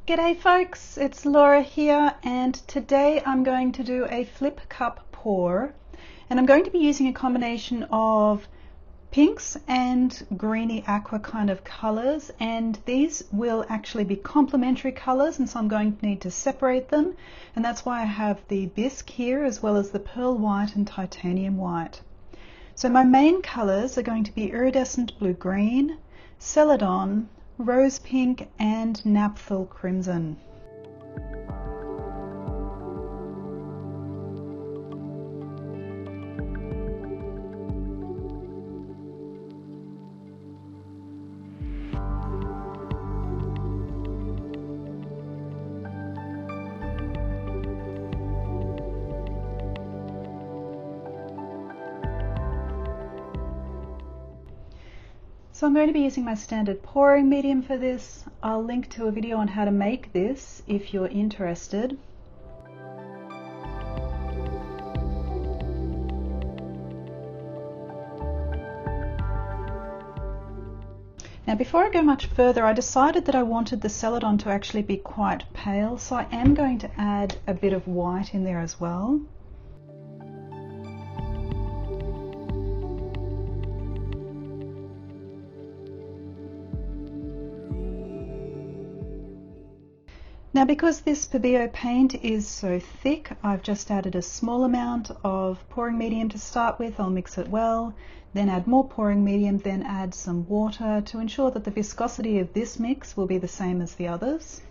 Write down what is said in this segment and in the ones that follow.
G'day folks, it's Laura here, and today I'm going to do a flip cup pour, and I'm going to be using a combination of pinks and greeny aqua kind of colors, and these will actually be complementary colors, and so I'm going to need to separate them, and that's why I have the bisque here as well as the pearl white and titanium white. So my main colors are going to be iridescent blue-green, celadon, rose pink and napthol crimson. So I'm going to be using my standard pouring medium for this. I'll link to a video on how to make this if you're interested. Now before I go much further, I decided that I wanted the celadon to actually be quite pale, so I am going to add a bit of white in there as well. Now because this Pebeo paint is so thick, I've just added a small amount of pouring medium to start with. I'll mix it well, then add more pouring medium, then add some water to ensure that the viscosity of this mix will be the same as the others.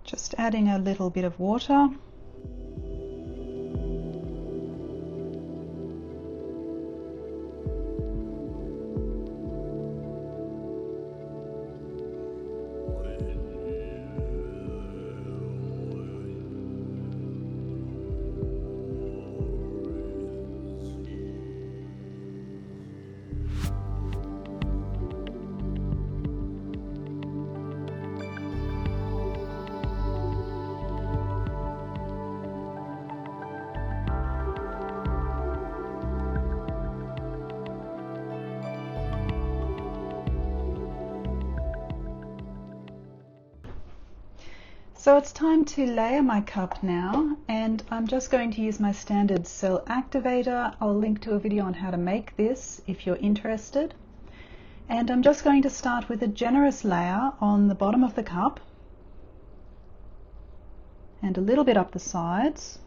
Just adding a little bit of water. So it's time to layer my cup now, and I'm just going to use my standard cell activator. I'll link to a video on how to make this if you're interested. And I'm just going to start with a generous layer on the bottom of the cup and a little bit up the sides.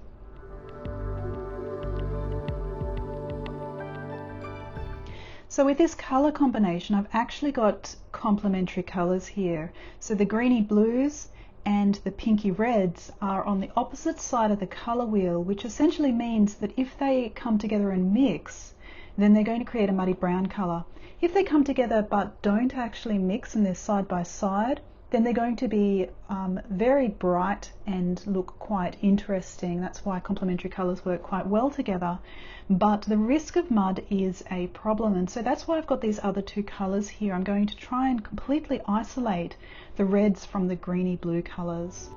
So with this color combination, I've actually got complementary colors here. So the greeny blues and the pinky reds are on the opposite side of the color wheel, which essentially means that if they come together and mix, then they're going to create a muddy brown color. If they come together but don't actually mix and they're side by side, then they're going to be very bright and look quite interesting. That's why complementary colors work quite well together. But the risk of mud is a problem, and so that's why I've got these other two colors here. I'm going to try and completely isolate the reds from the greeny blue colors.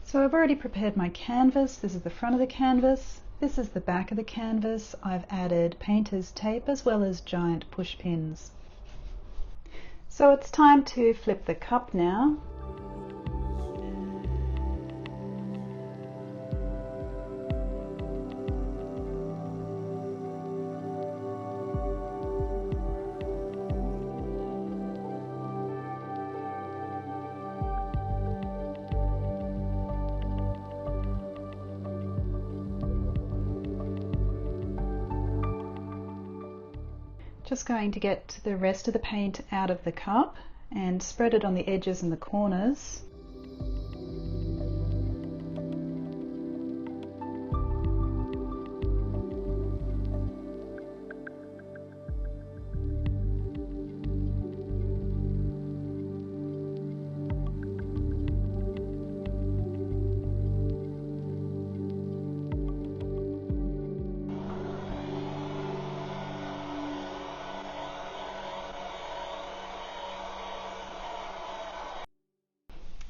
So I've already prepared my canvas. This is the front of the canvas. This is the back of the canvas. I've added painter's tape as well as giant push pins. So it's time to flip the cup now. Just going to get the rest of the paint out of the cup and spread it on the edges and the corners.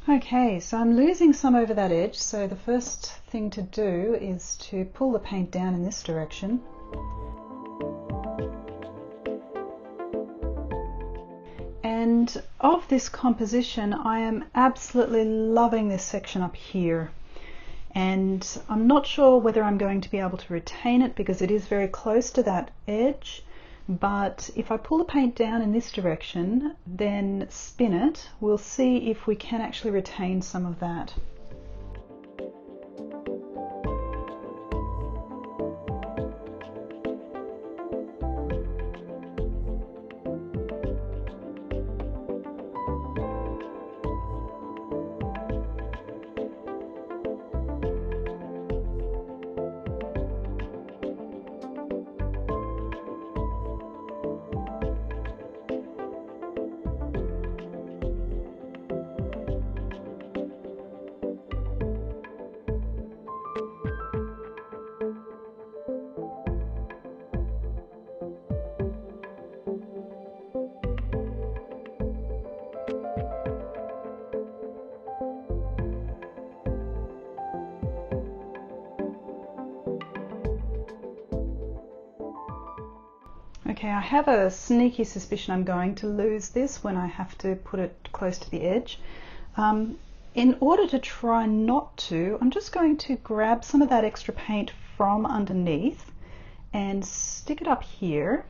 Okay, so I'm losing some over that edge, so the first thing to do is to pull the paint down in this direction. And of this composition, I am absolutely loving this section up here. And I'm not sure whether I'm going to be able to retain it because it is very close to that edge. But if I pull the paint down in this direction, then spin it, we'll see if we can actually retain some of that. Okay, I have a sneaky suspicion I'm going to lose this when I have to put it close to the edge. In order to try not to, I'm just going to grab some of that extra paint from underneath and stick it up here,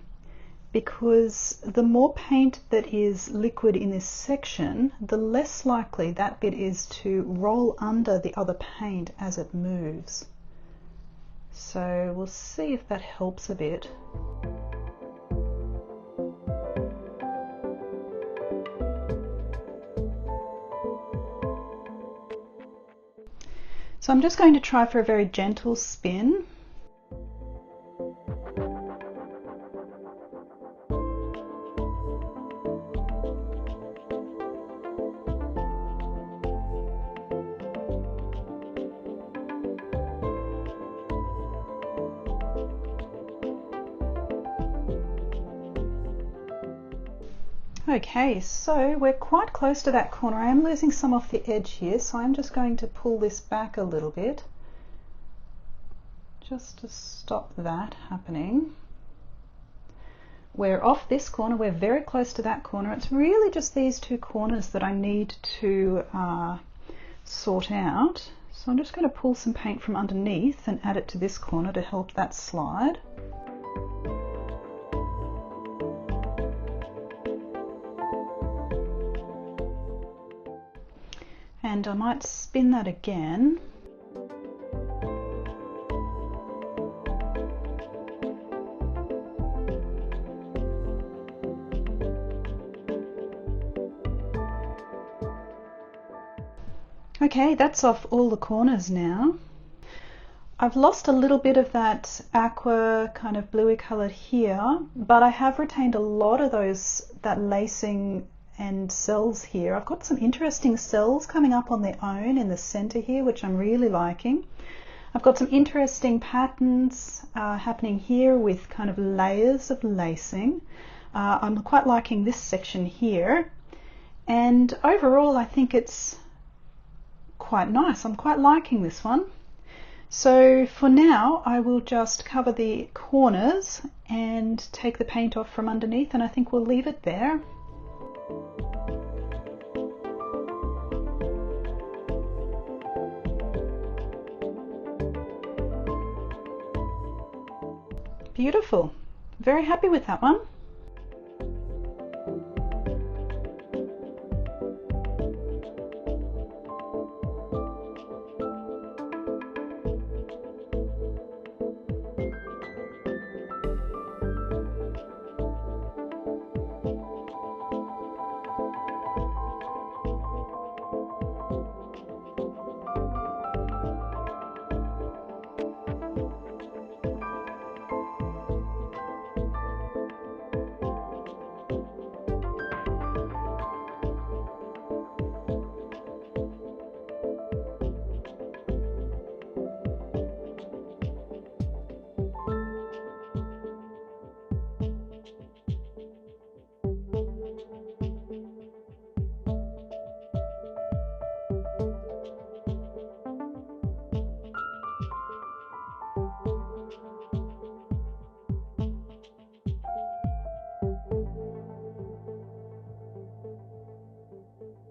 because the more paint that is liquid in this section, the less likely that bit is to roll under the other paint as it moves. So we'll see if that helps a bit. So I'm just going to try for a very gentle spin. Okay, so we're quite close to that corner. I am losing some off the edge here, so I'm just going to pull this back a little bit just to stop that happening. We're off this corner, we're very close to that corner. It's really just these two corners that I need to sort out. So I'm just going to pull some paint from underneath and add it to this corner to help that slide. And I might spin that again. Okay, that's off all the corners now. I've lost a little bit of that aqua kind of bluey colour here, but I have retained a lot of that lacing and cells here. I've got some interesting cells coming up on their own in the center here, which I'm really liking. I've got some interesting patterns happening here with kind of layers of lacing. I'm quite liking this section here, and overall I think it's quite nice. I'm quite liking this one. So for now I will just cover the corners and take the paint off from underneath, and I think we'll leave it there. Beautiful. Very happy with that one.